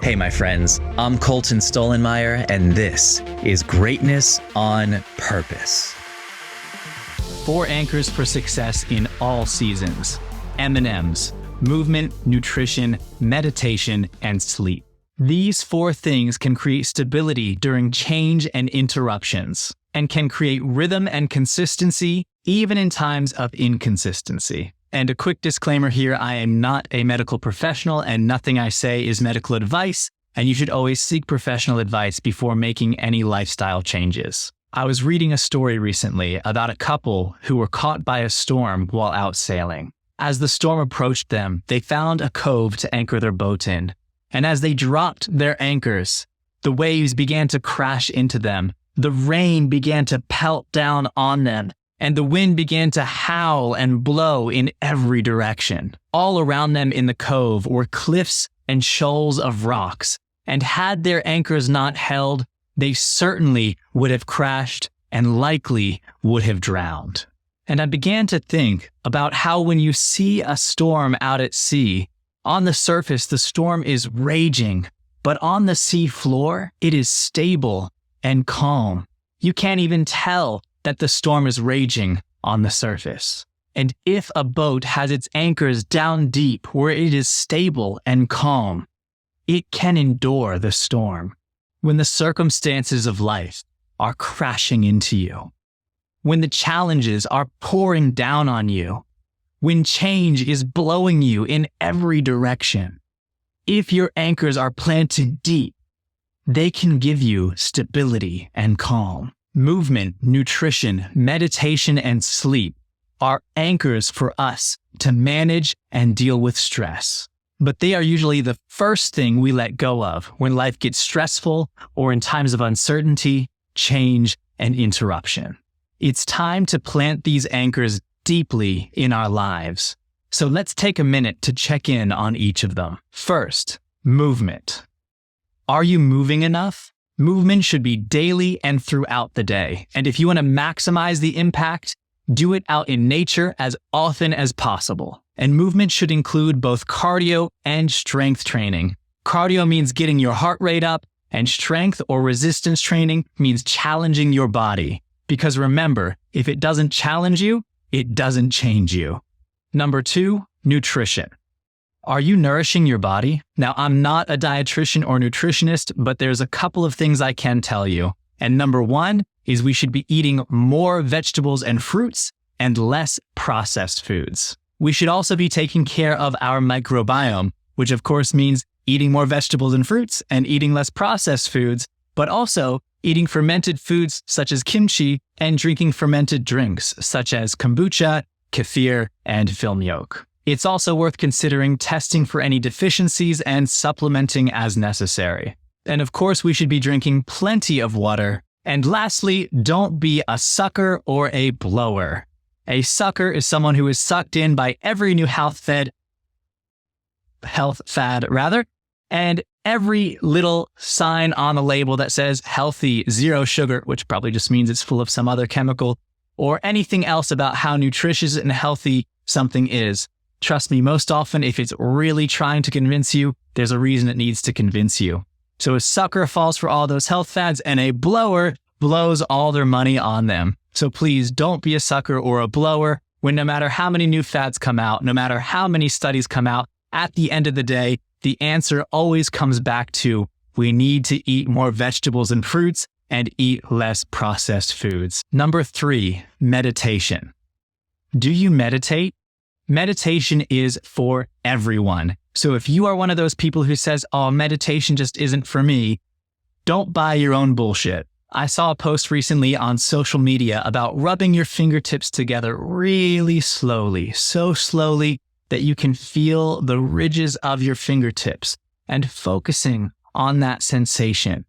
Hey, my friends, I'm Colton Stollenmeyer, and this is Greatness on Purpose. 4 anchors for success in all seasons. MNMS, movement, nutrition, meditation, and sleep. These 4 things can create stability during change and interruptions, and can create rhythm and consistency even in times of inconsistency. And a quick disclaimer here, I am not a medical professional and nothing I say is medical advice, and you should always seek professional advice before making any lifestyle changes. I was reading a story recently about a couple who were caught by a storm while out sailing. As the storm approached them, they found a cove to anchor their boat in. And as they dropped their anchors, the waves began to crash into them. The rain began to pelt down on them, and the wind began to howl and blow in every direction. All around them in the cove were cliffs and shoals of rocks, and had their anchors not held, they certainly would have crashed and likely would have drowned. And I began to think about how when you see a storm out at sea, on the surface the storm is raging, but on the sea floor it is stable and calm. You can't even tell that the storm is raging on the surface. And if a boat has its anchors down deep where it is stable and calm, it can endure the storm. When the circumstances of life are crashing into you, when the challenges are pouring down on you, when change is blowing you in every direction, if your anchors are planted deep, they can give you stability and calm. Movement, nutrition, meditation, and sleep are anchors for us to manage and deal with stress. But they are usually the first thing we let go of when life gets stressful or in times of uncertainty, change, and interruption. It's time to plant these anchors deeply in our lives. So let's take a minute to check in on each of them. First, movement. Are you moving enough? Movement should be daily and throughout the day. And if you want to maximize the impact, do it out in nature as often as possible. And movement should include both cardio and strength training. Cardio means getting your heart rate up, and strength or resistance training means challenging your body. Because remember, if it doesn't challenge you, it doesn't change you. Number 2, nutrition. Are you nourishing your body? Now, I'm not a dietitian or nutritionist, but there's a couple of things I can tell you. And number 1 is we should be eating more vegetables and fruits and less processed foods. We should also be taking care of our microbiome, which of course means eating more vegetables and fruits and eating less processed foods, but also eating fermented foods such as kimchi and drinking fermented drinks such as kombucha, kefir, and filmyok. It's also worth considering testing for any deficiencies and supplementing as necessary. And of course, we should be drinking plenty of water. And lastly, don't be a sucker or a blower. A sucker is someone who is sucked in by every new health fad, and every little sign on the label that says healthy, 0 sugar, which probably just means it's full of some other chemical, or anything else about how nutritious and healthy something is. Trust me, most often, if it's really trying to convince you, there's a reason it needs to convince you. So a sucker falls for all those health fads, and a blower blows all their money on them. So please don't be a sucker or a blower when no matter how many new fads come out, no matter how many studies come out, at the end of the day, the answer always comes back to we need to eat more vegetables and fruits and eat less processed foods. Number 3, meditation. Do you meditate? Meditation is for everyone. So if you are one of those people who says, oh, meditation just isn't for me, don't buy your own bullshit. I saw a post recently on social media about rubbing your fingertips together really slowly, so slowly that you can feel the ridges of your fingertips and focusing on that sensation.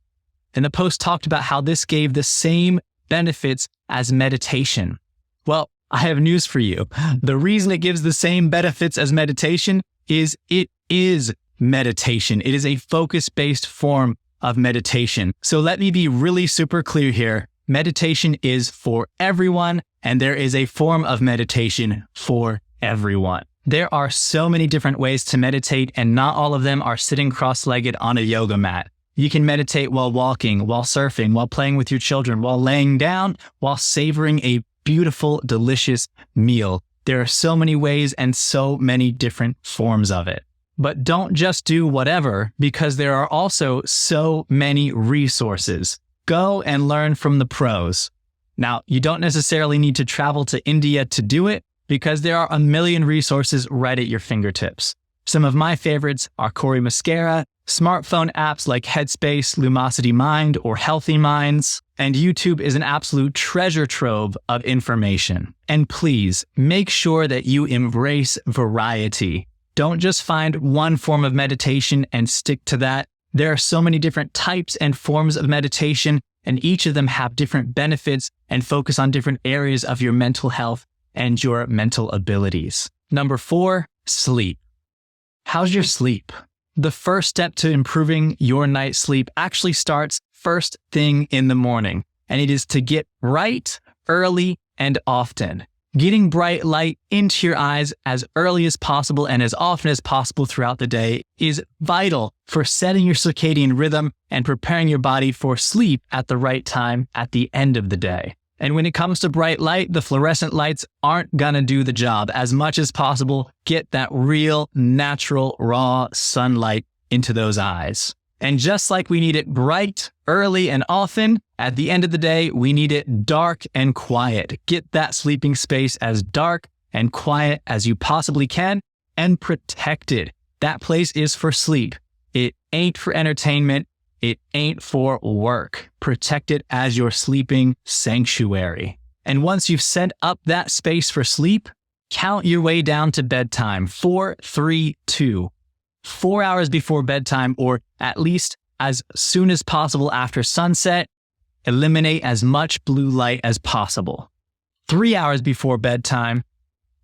And the post talked about how this gave the same benefits as meditation. Well, I have news for you. The reason it gives the same benefits as meditation is it is meditation. It is a focus-based form of meditation. So let me be really super clear here. Meditation is for everyone, and there is a form of meditation for everyone. There are so many different ways to meditate, and not all of them are sitting cross-legged on a yoga mat. You can meditate while walking, while surfing, while playing with your children, while laying down, while savoring a beautiful, delicious meal. There are so many ways and so many different forms of it. But don't just do whatever, because there are also so many resources. Go and learn from the pros. Now, you don't necessarily need to travel to India to do it, because there are a million resources right at your fingertips. Some of my favorites are Corey Mascara, smartphone apps like Headspace, Lumosity Mind, or Healthy Minds, and YouTube is an absolute treasure trove of information. And please, make sure that you embrace variety. Don't just find one form of meditation and stick to that. There are so many different types and forms of meditation, and each of them have different benefits and focus on different areas of your mental health and your mental abilities. Number 4, sleep. How's your sleep? The first step to improving your night's sleep actually starts first thing in the morning, and it is to get bright, early, and often. Getting bright light into your eyes as early as possible and as often as possible throughout the day is vital for setting your circadian rhythm and preparing your body for sleep at the right time at the end of the day. And when it comes to bright light, the fluorescent lights aren't gonna do the job. As much as possible, get that real, natural, raw sunlight into those eyes. And just like we need it bright, early, and often, at the end of the day, we need it dark and quiet. Get that sleeping space as dark and quiet as you possibly can, and protected. That place is for sleep. It ain't for entertainment. It ain't for work. Protect it as your sleeping sanctuary. And once you've set up that space for sleep, count your way down to bedtime. 4, 3, 2. 4 hours before bedtime, or at least as soon as possible after sunset, eliminate as much blue light as possible. 3 hours before bedtime,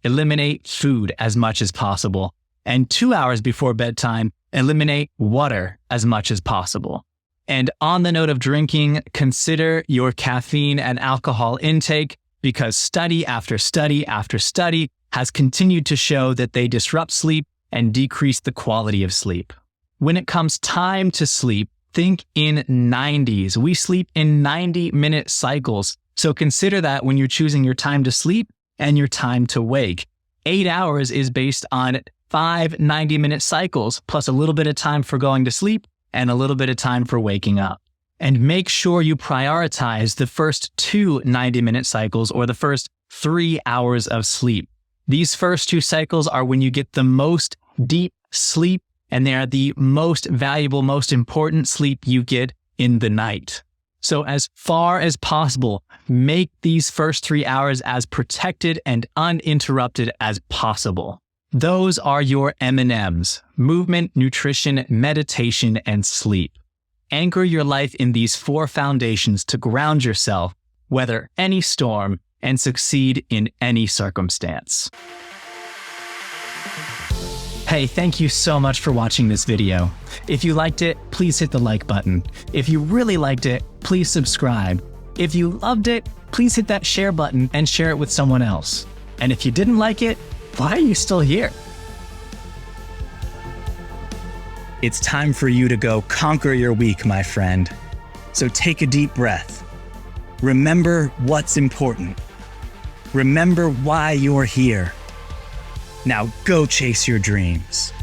eliminate food as much as possible. And 2 hours before bedtime, eliminate water as much as possible. And on the note of drinking, consider your caffeine and alcohol intake, because study after study after study has continued to show that they disrupt sleep and decrease the quality of sleep. When it comes time to sleep, think in 90s. We sleep in 90-minute cycles. So consider that when you're choosing your time to sleep and your time to wake. 8 hours is based on 5 90-minute cycles, plus a little bit of time for going to sleep and a little bit of time for waking up. And make sure you prioritize the first 2 90-minute cycles, or the first 3 hours of sleep. These first 2 cycles are when you get the most deep sleep, and they are the most valuable, most important sleep you get in the night. So as far as possible, make these first 3 hours as protected and uninterrupted as possible. Those are your MNMS: movement, nutrition, meditation, and sleep. Anchor your life in these 4 foundations to ground yourself, weather any storm, and succeed in any circumstance. Hey, thank you so much for watching this video. If you liked it, please hit the like button. If you really liked it, please subscribe. If you loved it, please hit that share button and share it with someone else. And if you didn't like it, why are you still here? It's time for you to go conquer your week, my friend. So take a deep breath. Remember what's important. Remember why you're here. Now go chase your dreams.